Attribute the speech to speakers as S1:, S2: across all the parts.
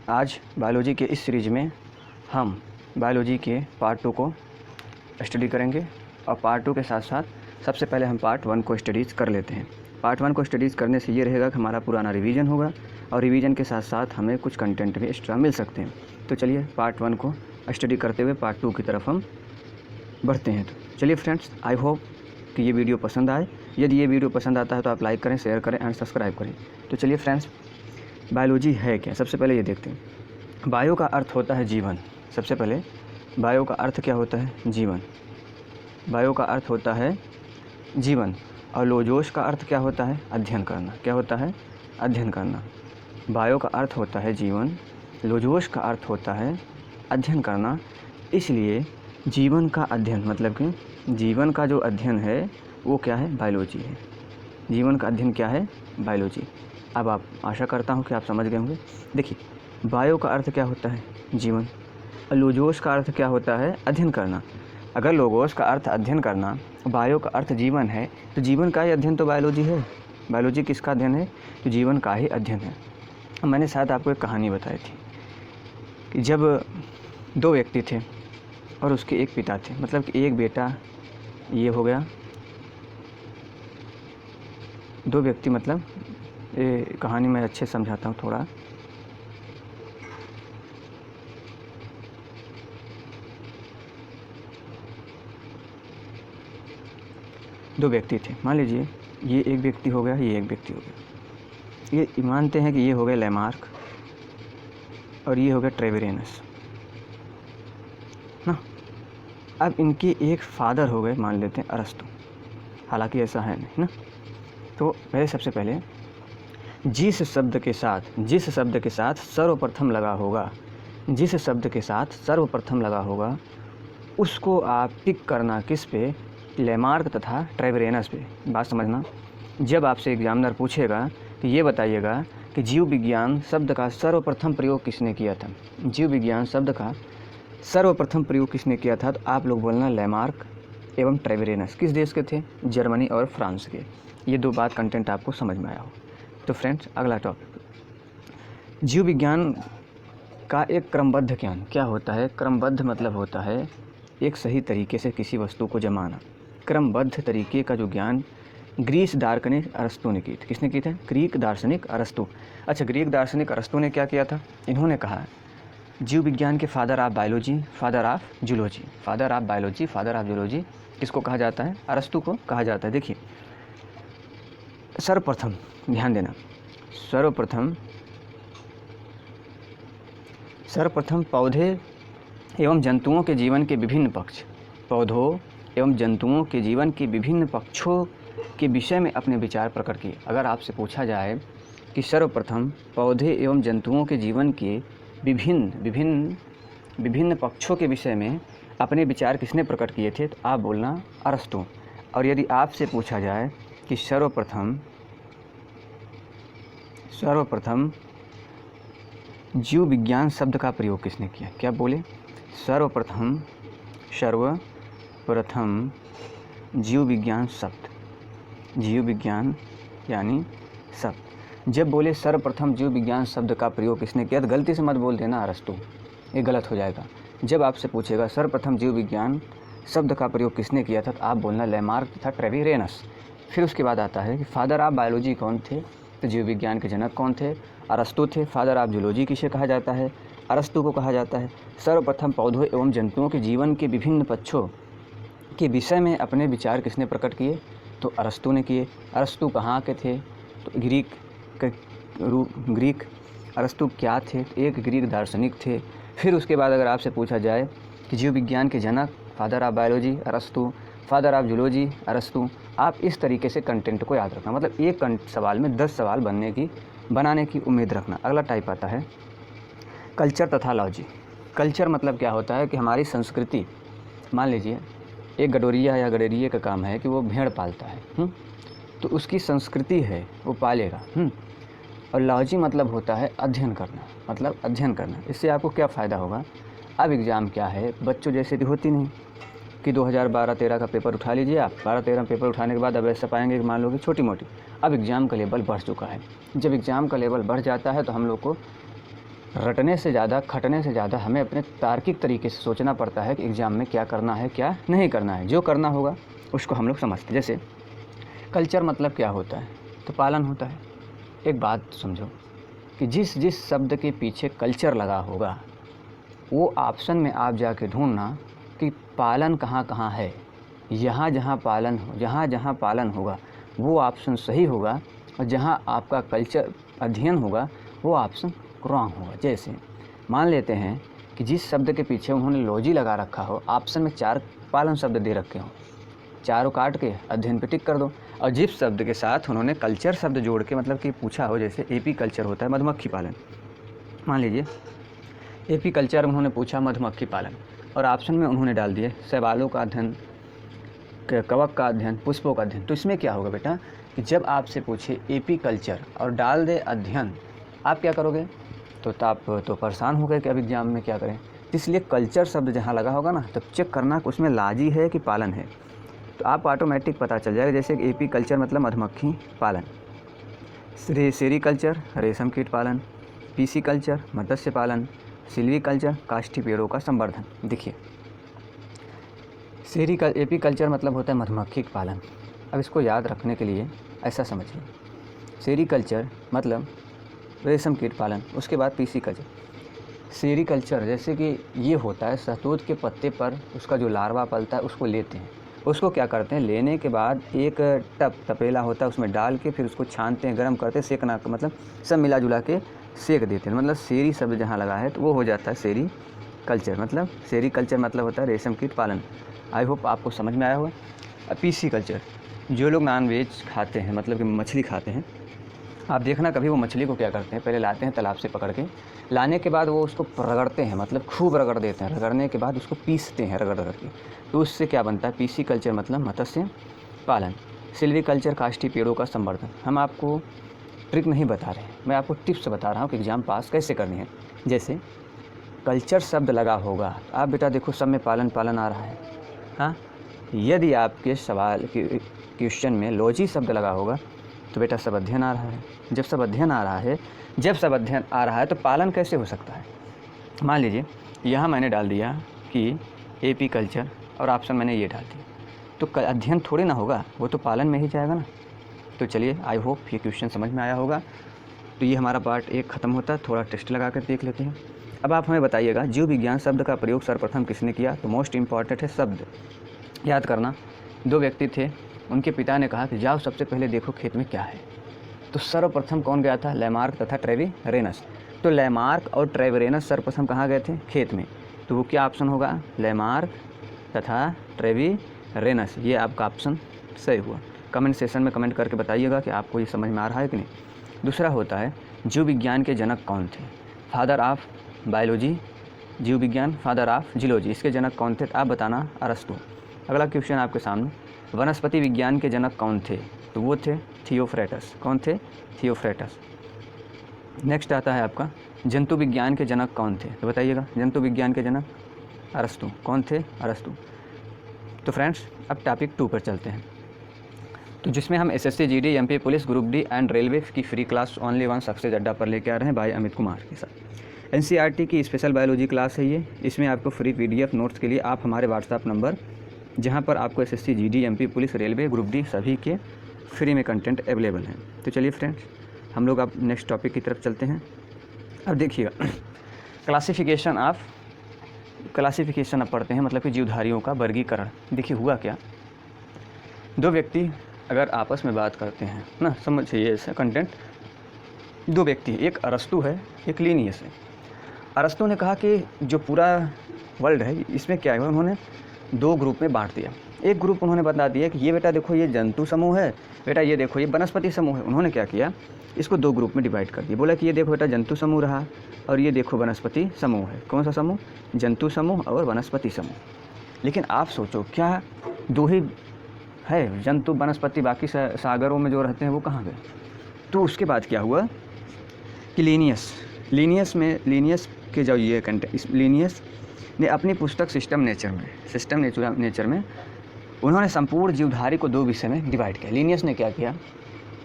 S1: आज बायोलॉजी के इस सीरीज में हम बायोलॉजी के पार्ट 2 को स्टडी करेंगे और पार्ट 2 के साथ साथ सबसे पहले हम पार्ट 1 को स्टडीज़ कर लेते हैं। पार्ट 1 को स्टडीज़ करने से ये रहेगा कि हमारा पुराना रिवीजन होगा और रिवीजन के साथ साथ हमें कुछ कंटेंट भी एक्स्ट्रा मिल सकते हैं। तो चलिए पार्ट 1 को स्टडी करते हुए पार्ट 2 की तरफ हम बढ़ते हैं। तो चलिए फ्रेंड्स, आई होप कि ये वीडियो पसंद आए। यदि ये वीडियो पसंद आता है तो आप लाइक करें, शेयर करें एंड सब्सक्राइब करें। तो चलिए फ्रेंड्स, बायोलॉजी है क्या, सबसे पहले ये देखते हैं। बायो का अर्थ होता है जीवन। सबसे पहले बायो का अर्थ क्या होता है? जीवन। बायो का अर्थ होता है जीवन और लोजोस का अर्थ क्या होता है? अध्ययन करना। क्या होता है? अध्ययन करना। बायो का अर्थ होता है जीवन, लोजोस का अर्थ होता है अध्ययन करना। इसलिए जीवन का अध्ययन मतलब कि जीवन का जो अध्ययन है वो क्या है? बायोलॉजी है। जीवन का अध्ययन क्या है? बायोलॉजी। अब आप आशा करता हूँ कि आप समझ गए होंगे। देखिए, बायो का अर्थ क्या होता है? जीवन। और लोजोस का अर्थ क्या होता है? अध्ययन करना। अगर लोगोस का अर्थ अध्ययन करना, बायो का अर्थ जीवन है, तो जीवन का ही अध्ययन तो बायोलॉजी है। बायोलॉजी किसका अध्ययन है? तो जीवन का ही अध्ययन है। मैंने शायद आपको एक कहानी बताई थी कि जब दो व्यक्ति थे और उसके एक पिता थे, मतलब कि एक बेटा ये हो गया, दो व्यक्ति, मतलब ये कहानी मैं अच्छे समझाता हूँ थोड़ा। दो व्यक्ति थे, मान लीजिए ये एक व्यक्ति हो गया, ये एक व्यक्ति हो गया। ये मानते हैं कि ये हो गया लैमार्क और ये हो गया ट्रेवेरियनस ना। अब इनके एक फादर हो गए, मान लेते हैं अरस्तु। हालांकि ऐसा है नहीं ना। तो पहले सबसे पहले जिस शब्द के साथ सर्वप्रथम लगा होगा, जिस शब्द के साथ सर्वप्रथम लगा होगा उसको आप टिक करना किस पे? लैमार्क तथा ट्रेवेरियनस पे। बात समझना, जब आपसे एग्जामिनर पूछेगा कि ये बताइएगा कि जीव विज्ञान शब्द का सर्वप्रथम प्रयोग किसने किया था, जीव विज्ञान शब्द का सर्वप्रथम प्रयोग किसने किया था, तो आप लोग बोलना लैमार्क एवं ट्रेवेरियनस। किस देश के थे? जर्मनी और फ्रांस के। ये दो बात कंटेंट आपको समझ में आया हो। तो फ्रेंड्स, अगला टॉपिक, जीव विज्ञान का एक क्रमबद्ध ज्ञान क्या होता है? क्रमबद्ध मतलब होता है एक सही तरीके से किसी वस्तु को जमाना। क्रमबद्ध तरीके का जो ज्ञान ग्रीस दार्शनिक अरस्तु ने की थी। किसने की था? ग्रीक दार्शनिक अरस्तु। अच्छा, ग्रीक दार्शनिक अरस्तु ने क्या किया था? इन्होंने कहा जीव विज्ञान के father of biology, father of zoology. Father of biology, father of zoology किसको कहा जाता है? अरस्तु को कहा जाता है। देखिए, सर्वप्रथम, ध्यान देना, सर्वप्रथम पौधे एवं जंतुओं के जीवन के विभिन्न पक्ष, पौधों एवं जंतुओं के जीवन के विभिन्न पक्षों के विषय में अपने विचार प्रकट किए। अगर आपसे पूछा जाए कि सर्वप्रथम पौधे एवं जंतुओं के जीवन के विभिन्न पक्षों के विषय में अपने विचार किसने प्रकट किए थे, तो आप बोलना अरस्तु। और यदि आपसे पूछा जाए कि सर्वप्रथम जीव विज्ञान शब्द का प्रयोग किसने किया, क्या बोले? सर्वप्रथम जीव विज्ञान शब्द, जीव विज्ञान यानी शब्द। जब बोले सर्वप्रथम जीव विज्ञान शब्द का प्रयोग किसने किया, तो गलती से मत बोल देना अरस्तु, ये गलत हो जाएगा। जब आपसे पूछेगा सर्वप्रथम जीव विज्ञान शब्द का प्रयोग किसने किया था, तो आप बोलना लैमार्क तथा ट्रेवेरियनस। फिर उसके बाद आता है कि फादर ऑफ बायोलॉजी कौन थे, तो जीव विज्ञान के जनक कौन थे? अरस्तु थे। फादर ऑफ जूलॉजी किसे कहा जाता है? अरस्तु को कहा जाता है। सर्वप्रथम पौधों एवं जंतुओं के जीवन के विभिन्न पक्षों के विषय में अपने विचार किसने प्रकट किए, तो अरस्तु ने किए। अरस्तु कहाँ के थे, तो ग्रीक। अरस्तु क्या थे? तो एक ग्रीक दार्शनिक थे। फिर उसके बाद अगर आपसे पूछा जाए कि जीव विज्ञान के जनक, फादर ऑफ बायोलॉजी अरस्तु, फादर ऑफ जूलॉजी अरस्तु। आप इस तरीके से कंटेंट को याद रखना, मतलब एक सवाल में 10 सवाल बनाने की उम्मीद रखना। अगला टाइप आता है कल्चर तथा लॉजी। कल्चर मतलब क्या होता है कि हमारी संस्कृति, मान लीजिए एक गडोरिया या गडेरिये का काम है कि वो भेड़ पालता है, तो उसकी संस्कृति है, वो पालेगा। और लॉजी मतलब होता है अध्ययन करना, मतलब अध्ययन करना। इससे आपको क्या फ़ायदा होगा? अब एग्ज़ाम क्या है, बच्चों जैसे तो होती नहीं कि 2012-13 का पेपर उठा लीजिए आप। 12-13 पेपर उठाने के बाद अब ऐसा पाएंगे कि मान लो कि छोटी मोटी, अब एग्ज़ाम का लेवल बढ़ चुका है। जब एग्ज़ाम का लेवल बढ़ जाता है तो हम लोग को रटने से ज़्यादा, खटने से ज़्यादा हमें अपने तार्किक तरीके से सोचना पड़ता है कि एग्ज़ाम में क्या करना है, क्या नहीं करना है। जो करना होगा उसको हम लोग समझते हैं। जैसे कल्चर मतलब क्या होता है, तो पालन होता है। एक बात समझो कि जिस जिस शब्द के पीछे कल्चर लगा होगा वो ऑप्शन में आप जाके ढूंढना कि पालन कहाँ कहाँ है। जहाँ जहाँ पालन होगा वो ऑप्शन सही होगा, और जहाँ आपका कल्चर अध्ययन होगा वो ऑप्शन रॉन्ग होगा। जैसे मान लेते हैं कि जिस शब्द के पीछे उन्होंने लॉजी लगा रखा हो, ऑप्शन में 4 पालन शब्द दे रखे हों, चारों काट के अध्ययन पे टिक कर दो। और जिस शब्द के साथ उन्होंने कल्चर शब्द जोड़ के मतलब कि पूछा हो, जैसे एपी कल्चर होता है मधुमक्खी पालन, मान लीजिए एपी कल्चर उन्होंने पूछा मधुमक्खी पालन, और ऑप्शन में उन्होंने डाल दिए शैवालों का अध्ययन, कवक का अध्ययन, पुष्पों का अध्ययन। तो इसमें क्या होगा बेटा कि जब आपसे पूछे एपी कल्चर और डाल दे अध्ययन, आप क्या करोगे? तो आप तो परेशान हो गए कि अब एग्जाम में क्या करें। इसलिए कल्चर शब्द जहाँ लगा होगा ना, तब चेक करना कि उसमें लाजी है कि पालन है, तो आप ऑटोमेटिक पता चल जाएगा। जैसे एपी कल्चर मतलब मधुमक्खी पालन, सेरीकल्चर रेशम कीट पालन, पीसी कल्चर मत्स्य पालन, सिल्वी कल्चर काष्ठी पेड़ों का संवर्धन। देखिए एपी कल्चर मतलब होता है मधुमक्खी पालन। अब इसको याद रखने के लिए ऐसा समझिए, सेरीकल्चर मतलब रेशम कीट पालन, उसके बाद पीसी कल्चर। सेरीकल्चर जैसे कि ये होता है शहतूत के पत्ते पर उसका जो लार्वा पलता है उसको लेते हैं, उसको क्या करते हैं, लेने के बाद एक तपेला होता है उसमें डाल के फिर उसको छानते हैं, गर्म करते हैं, सेकना मतलब सब मिला जुला के सेक देते हैं। मतलब सेरी शब्द जहाँ लगा है तो वो हो जाता है सेरी कल्चर। मतलब सेरी कल्चर मतलब होता है रेशम कीट पालन। आई होप आपको समझ में आया होगा। पीसी कल्चर, जो लोग नॉन वेज खाते हैं मतलब कि मछली खाते हैं, आप देखना कभी वो मछली को क्या करते हैं, पहले लाते हैं तालाब से पकड़ के, लाने के बाद वो उसको रगड़ते हैं, मतलब खूब रगड़ देते हैं, रगड़ने के बाद उसको पीसते हैं रगड़ के, तो उससे क्या बनता है, पीसी कल्चर मतलब मत्स्य पालन। सिल्वी कल्चर काष्ठी पेड़ों का संवर्धन। हम आपको ट्रिक नहीं बता रहे हैं, मैं आपको टिप्स बता रहा हूँ कि एग्ज़ाम पास कैसे करनी है। जैसे कल्चर शब्द लगा होगा, आप बेटा देखो सब में पालन पालन आ रहा है। हाँ, यदि आपके सवाल के क्वेश्चन में लॉजी शब्द लगा होगा तो बेटा सब अध्ययन आ रहा है। जब सब अध्ययन आ रहा है तो पालन कैसे हो सकता है। मान लीजिए यहाँ मैंने डाल दिया कि एपी कल्चर और ऑप्शन मैंने ये डाल दिया, तो अध्ययन थोड़ी ना होगा, वो तो पालन में ही जाएगा ना। तो चलिए आई होप ये क्वेश्चन समझ में आया होगा। तो ये हमारा पार्ट 1 ख़त्म होता है, थोड़ा टेस्ट लगा कर देख लेते हैं। अब आप हमें बताइएगा जीव विज्ञान शब्द का प्रयोग सर्वप्रथम किसने किया। तो मोस्ट इम्पॉर्टेंट है शब्द याद करना। 2 व्यक्ति थे, उनके पिता ने कहा कि जाओ सबसे पहले देखो खेत में क्या है। तो सर्वप्रथम कौन गया था, लैमार्क तथा ट्रेविरेनस। तो लैमार्क और ट्रेविरेनस सर्वप्रथम कहाँ गए थे, खेत में। तो वो क्या ऑप्शन होगा, लैमार्क तथा ट्रेविरेनस। ये आपका ऑप्शन सही हुआ। कमेंट सेशन में कमेंट करके बताइएगा कि आपको ये समझ में आ रहा है कि नहीं। दूसरा होता है जीव विज्ञान के जनक कौन थे, फादर ऑफ बायोलॉजी जीव विज्ञान, फादर ऑफ जियोलॉजी, इसके जनक कौन थे, आप बताना, अरस्तु। अगला क्वेश्चन आपके सामने, वनस्पति विज्ञान के जनक कौन थे, तो वो थे थियोफ्रेटस। कौन थे, थियोफ्रेटस। नेक्स्ट आता है आपका जंतु विज्ञान के जनक कौन थे, तो बताइएगा, जंतु विज्ञान के जनक अरस्तु। कौन थे, अरस्तु। तो फ्रेंड्स अब टॉपिक 2 पर चलते हैं, तो जिसमें हम SSC GD MP police group D and railway की फ्री क्लास ओनली 1 सक्सेस अड्डा पर लेके आ रहे हैं भाई अमित कुमार के साथ। एनसीईआरटी की स्पेशल बायोलॉजी क्लास है ये। इसमें आपको फ्री पीडीएफ नोट्स के लिए आप हमारे व्हाट्सएप नंबर, जहां पर आपको SSC GD MP police railway group D सभी के फ्री में कंटेंट अवेलेबल हैं। तो चलिए फ्रेंड्स हम लोग अब नेक्स्ट टॉपिक की तरफ चलते हैं। अब देखिएगा क्लासिफिकेशन अब पढ़ते हैं, मतलब कि जीवधारियों का वर्गीकरण। देखिए हुआ क्या, 2 व्यक्ति अगर आपस में बात करते हैं ना, समझिए ऐसा कंटेंट, 2 व्यक्ति, एक अरस्तु है एक लीनियस है। अरस्तु ने कहा कि जो पूरा वर्ल्ड है इसमें क्या है, उन्होंने 2 ग्रुप में बांट दिया। एक ग्रुप उन्होंने बता दिया कि ये बेटा देखो ये जंतु समूह है, बेटा ये देखो ये वनस्पति समूह है। उन्होंने क्या किया, इसको 2 ग्रुप में डिवाइड कर दिया। बोला कि ये देखो बेटा जंतु समूह रहा और ये देखो वनस्पति समूह है। कौन सा समूह, जंतु समूह और वनस्पति समूह। लेकिन आप सोचो क्या 2 ही है, जंतु वनस्पति, बाकी सागरों में जो रहते हैं वो कहाँ गए। तो उसके बाद क्या हुआ कि लीनियस के जो ये कंटेंट, लीनियस ने अपनी पुस्तक सिस्टम नेचर में उन्होंने संपूर्ण जीवधारी को 2 विषय में डिवाइड किया। लीनियस ने क्या किया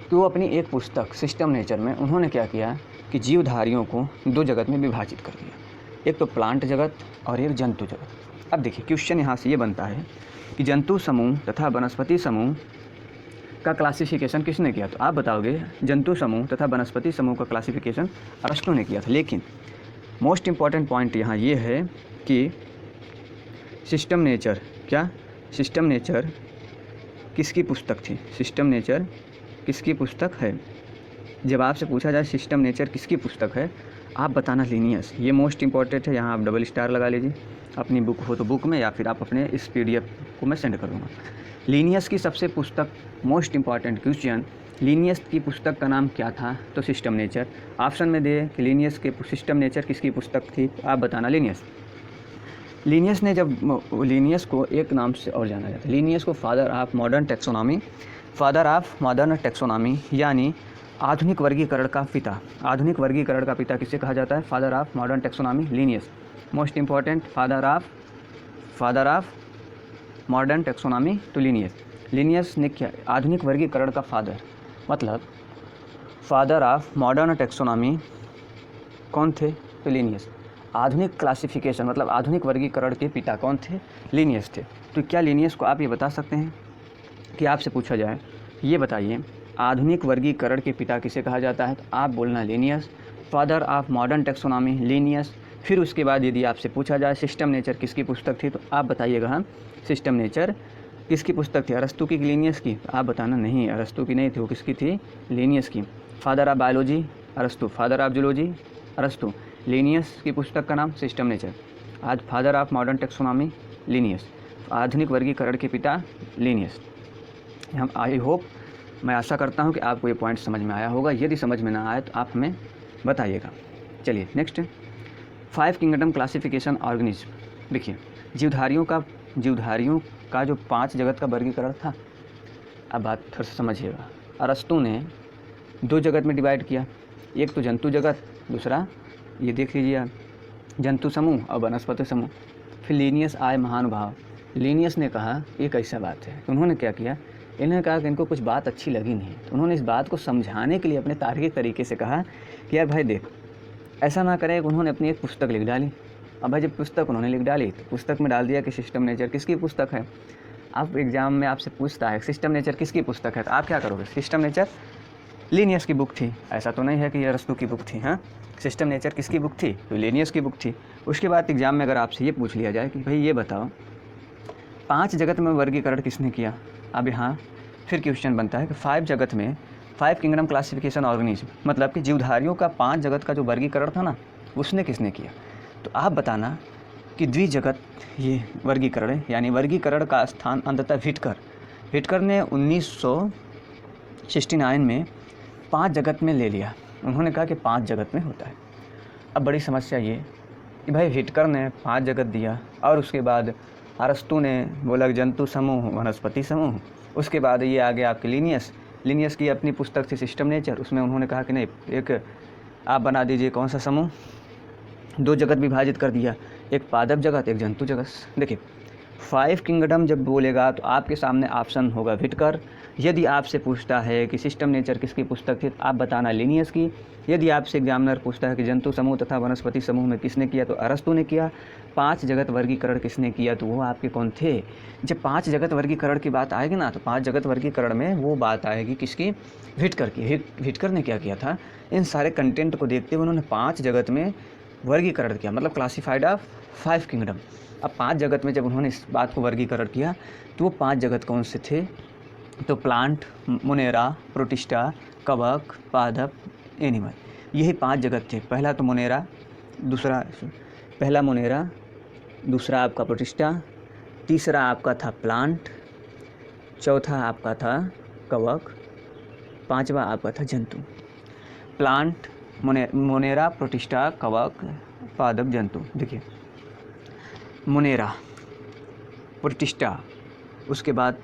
S1: कि वो अपनी एक पुस्तक सिस्टम नेचर में उन्होंने क्या किया कि जीवधारियों को दो जगत में विभाजित कर दिया, एक तो प्लांट जगत और एक जंतु जगत। अब देखिए क्वेश्चन यहाँ से ये बनता है कि जंतु समूह तथा वनस्पति समूह का क्लासिफिकेशन किसने किया? तो आप बताओगे जंतु समूह तथा वनस्पति समूह का क्लासिफिकेशन अरस्तु ने किया था। लेकिन मोस्ट इम्पॉर्टेंट पॉइंट यहाँ ये है कि सिस्टम नेचर, क्या सिस्टम नेचर किसकी पुस्तक थी? सिस्टम नेचर किसकी पुस्तक है? जब आपसे पूछा जाए सिस्टम नेचर किसकी पुस्तक है, आप बताना लीनियस। ये मोस्ट इम्पॉर्टेंट है, यहाँ आप डबल स्टार लगा लीजिए, अपनी बुक हो तो बुक में, या फिर आप अपने इस PDF को मैं सेंड कर दूँगा। लीनियस की सबसे पुस्तक, मोस्ट इम्पॉर्टेंट क्वेश्चन, लीनियस की पुस्तक का नाम क्या था? तो सिस्टम नेचर। ऑप्शन में दे कि लीनियस के सिस्टम नेचर किसकी पुस्तक थी, आप बताना लीनियस। लीनियस ने जब लीनियस को एक नाम से और जाना जाता है, लीनियस को father of modern taxonomy, father of modern taxonomy यानी आधुनिक वर्गीकरण का पिता। आधुनिक वर्गीकरण का पिता किसे कहा जाता है? Father of modern taxonomy, Linnaeus. Most important, father of modern taxonomy तो लीनियस। लीनियस ने क्या? आधुनिक वर्गीकरण का फादर, मतलब फादर ऑफ मॉडर्न टेक्सोनॉमी कौन थे? तो लीनियस। आधुनिक क्लासिफिकेशन मतलब आधुनिक वर्गीकरण के पिता कौन थे? लीनियस थे। तो क्या लीनियस को आप ये बता सकते हैं कि आपसे पूछा जाए ये बताइए आधुनिक वर्गीकरण के पिता किसे कहा जाता है? तो आप बोलना Linnaeus. Father of modern taxonomy Linnaeus. फिर उसके बाद यदि आपसे पूछा जाए सिस्टम नेचर किसकी पुस्तक थी, तो आप बताइएगा हाँ सिस्टम नेचर किसकी पुस्तक थी? अरस्तु की, लीनियस की? तो आप बताना नहीं, अरस्तु की नहीं थी, वो किसकी थी? लीनियस की। फादर ऑफ बायोलॉजी अरस्तु, फादर ऑफ जूलॉजी अरस्तु, लीनियस की पुस्तक का नाम सिस्टम नेचर। आज father of modern taxonomy Linnaeus, आधुनिक वर्गीकरण के पिता लीनियस। हम आई होप, मैं आशा करता हूँ कि आपको ये पॉइंट समझ में आया होगा। यदि समझ में ना आए तो आप हमें बताइएगा। चलिए नेक्स्ट, 5 किंगडम क्लासिफिकेशन ऑर्गेनिज्म। देखिए जीवधारियों का जो 5 जगत का वर्गीकरण था, अब बात थोड़ा सा समझिएगा। अरस्तु ने 2 जगत में डिवाइड किया, एक तो जंतु जगत, दूसरा ये देख लीजिए जंतु समूह और वनस्पति समूह। फिर लीनियस आए महानुभाव। लीनियस ने कहा ये कैसा बात है, तो उन्होंने क्या किया, इन्होंने कहा कि इनको कुछ बात अच्छी लगी नहीं, तो उन्होंने इस बात को समझाने के लिए अपने तार्किक तरीके से कहा कि यार भाई देख ऐसा ना करें। उन्होंने अपनी एक पुस्तक लिख डाली। अब भाई जब पुस्तक उन्होंने लिख डाली तो पुस्तक में डाल दिया कि सिस्टम नेचर किसकी पुस्तक है। अब एग्जाम में आपसे पूछता है सिस्टम नेचर किसकी पुस्तक है, तो आप क्या करोगे? सिस्टम नेचर लीनियस की बुक थी। ऐसा तो नहीं है कि ये अरस्तु की बुक थी। हाँ, सिस्टम नेचर किसकी बुक थी? तो लीनियस की बुक थी। उसके बाद एग्जाम में अगर आपसे ये पूछ लिया जाए कि भाई ये बताओ 5 जगत में वर्गीकरण किसने किया, अब यहाँ फिर क्वेश्चन बनता है कि 5 जगत में 5 किंगडम क्लासिफिकेशन ऑर्गेनिज्म, मतलब कि जीवधारियों का 5 जगत का जो वर्गीकरण था ना, उसने किसने किया? तो आप बताना कि द्विजगत ये वर्गीकरण है, यानी वर्गीकरण का स्थान अंततः व्हिटकर ने 1969 में 5 जगत में ले लिया। उन्होंने कहा कि 5 जगत में होता है। अब बड़ी समस्या ये कि भाई व्हिटकर ने 5 जगत दिया और उसके बाद अरस्तु ने बोला जंतु समूह, वनस्पति समूह। उसके बाद ये आ गया आपके लीनियस की अपनी पुस्तक थी सिस्टम नेचर, उसमें उन्होंने कहा कि नहीं एक आप बना दीजिए कौन सा समूह, 2 जगत विभाजित कर दिया, एक पादप जगत एक जंतु जगत। देखिए 5 किंगडम जब बोलेगा तो आपके सामने ऑप्शन होगा व्हिटकर। यदि आपसे पूछता है कि सिस्टम नेचर किसकी पुस्तक थी, तो आप बताना लीनियस की। यदि आपसे एग्जामिनर पूछता है कि जंतु समूह तथा वनस्पति समूह में किसने किया, तो अरस्तु ने किया। 5 जगत वर्गीकरण किसने किया, तो वो आपके कौन थे? जब 5 जगत वर्गीकरण की बात आएगी ना, तो 5 जगत वर्गीकरण में वो बात आएगी किसकी? व्हिटकर की। व्हिटकर ने क्या किया था, इन सारे कंटेंट को देखते हुए उन्होंने 5 जगत में वर्गीकरण किया, मतलब क्लासिफाइड ऑफ 5 किंगडम। अब 5 जगत में जब उन्होंने इस बात को वर्गीकरण किया तो वो 5 जगत कौन से थे? तो प्लांट, मोनेरा, प्रोटिस्टा, कवक, पादप, एनिमल, यही 5 जगत थे। पहला मोनेरा, दूसरा आपका प्रोटिस्टा, तीसरा आपका था प्लांट, चौथा आपका था कवक, 5वां आपका था जंतु। प्लांट, मोनेरा, प्रोटिस्टा, कवक, पादप, जंतु। देखिए मोनेरा, प्रोटिस्टा, उसके बाद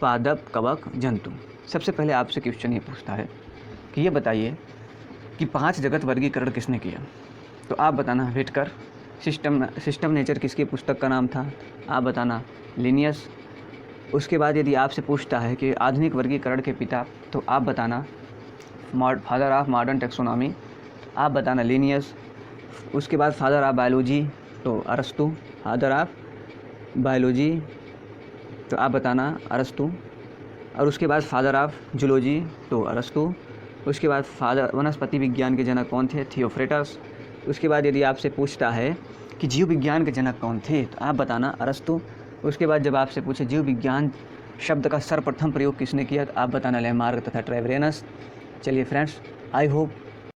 S1: पादप, कवक, जंतु। सबसे पहले आपसे क्वेश्चन ये पूछता है कि ये बताइए कि 5 जगत वर्गीकरण किसने किया, तो आप बताना व्हिटकर। सिस्टम नेचर किसकी पुस्तक का नाम था, आप बताना लीनियस। उसके बाद यदि आपसे पूछता है कि आधुनिक वर्गीकरण के पिता, तो आप बताना फादर ऑफ मॉडर्न टेक्सोनॉमी, आप बताना लिनियस। उसके बाद फादर ऑफ बायोलॉजी तो अरस्तु, फादर ऑफ बायोलॉजी तो आप बताना अरस्तु। और उसके बाद फादर ऑफ जूलॉजी तो अरस्तु। उसके बाद फादर वनस्पति विज्ञान के जनक कौन थे? थियोफ्रेटस। उसके बाद यदि आपसे पूछता है कि जीव विज्ञान के जनक कौन थे तो आप बताना अरस्तु। उसके बाद जब आपसे पूछे जीव विज्ञान शब्द का सर्वप्रथम प्रयोग किसने किया तो आप बताना लैमार्क तथा ट्रेवेरियस। चलिए फ्रेंड्स, आई होप